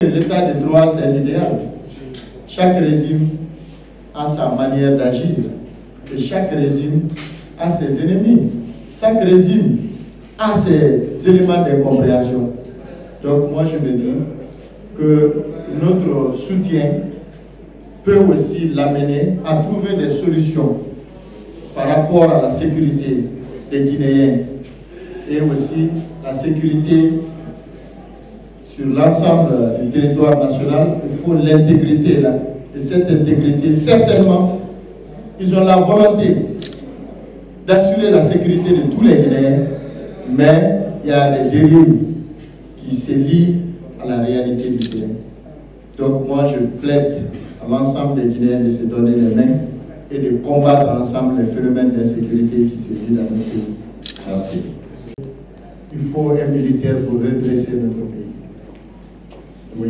L'état de droit, c'est l'idéal. Chaque régime a sa manière d'agir. Et chaque régime a ses ennemis. Chaque régime a ses éléments d'incompréhension. Donc moi je me dis que notre soutien peut aussi l'amener à trouver des solutions par rapport à la sécurité des Guinéens et aussi la sécurité sur l'ensemble du territoire national. Il faut l'intégrité là. Et cette intégrité, certainement, ils ont la volonté d'assurer la sécurité de tous les Guinéens, mais il y a des dérives qui se lient à la réalité du terrain. Donc moi je plaide à l'ensemble des Guinéens de se donner les mains et de combattre ensemble les phénomènes d'insécurité qui se vivent dans notre pays. Merci. Il faut un militaire pour redresser notre pays. Oui,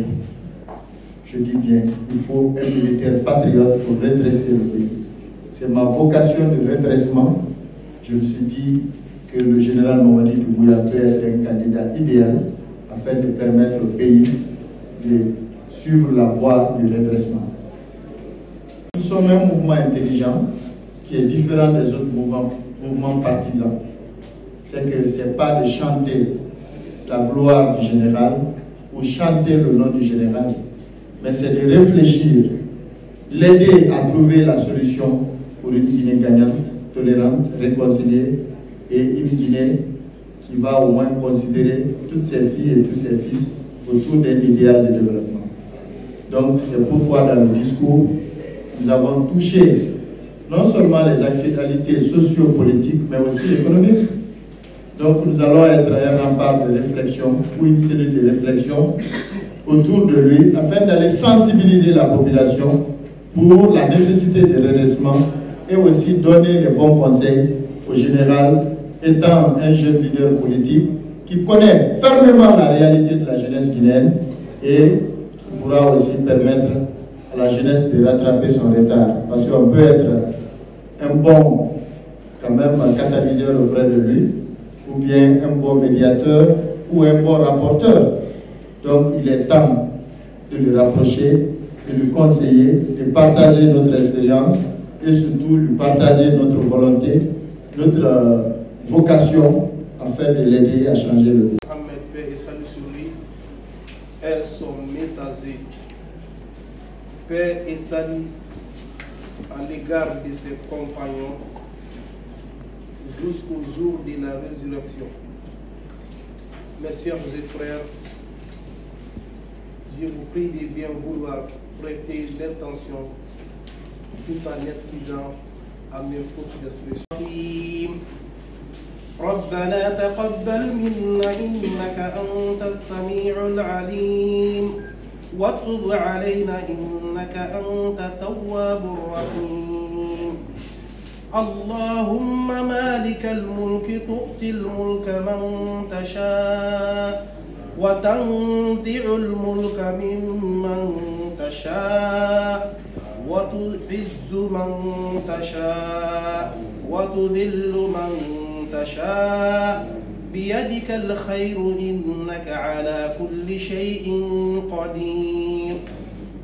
je dis bien, il faut un militaire patriote pour redresser le pays. C'est ma vocation de redressement. Je me suis dit que le général Mamadi Doumbouya peut être un candidat idéal afin de permettre au pays de suivre la voie du redressement. Nous sommes un mouvement intelligent qui est différent des autres mouvements partisans. C'est que ce n'est pas de chanter la gloire du général ou chanter le nom du général, mais c'est de réfléchir, l'aider à trouver la solution pour une Guinée gagnante, tolérante, réconciliée et une Guinée qui va au moins considérer toutes ses filles et tous ses fils autour d'un idéal de développement. Donc c'est pourquoi dans le discours, nous avons touché non seulement les actualités socio-politiques, mais aussi économiques. Donc nous allons être un rempart de réflexion ou une cellule de réflexion autour de lui afin d'aller sensibiliser la population pour la nécessité de redressement et aussi donner les bons conseils au général étant un jeune leader politique qui connaît fermement la réalité de la jeunesse guinéenne et qui pourra aussi permettre à la jeunesse de rattraper son retard. Parce qu'on peut être un bon quand même catalyseur auprès de lui, ou bien un bon médiateur ou un bon rapporteur. Donc il est temps de le rapprocher, de lui conseiller, de partager notre expérience et surtout de partager notre volonté, notre vocation afin de l'aider à changer le monde. Ahmed, paix et salut sur lui, est son messager. Paix et salut à l'égard de ses compagnons jusqu'au jour de la résurrection. Mes sœurs et frères, je vous prie de bien vouloir prêter l'attention tout en esquissant à mes fautes d'expression. ربنا تقبل منا إنك أنت السميع العليم وتب علينا إنك أنت التواب الرحيم اللهم مالك الملك تؤتي الملك من تشاء وتنزع الملك ممن تشاء وتعز من تشاء وتذل من تشاء بيدك الخير إنك على كل شيء قدير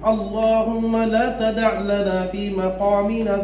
اللهم لا تدع لنا في مقامنا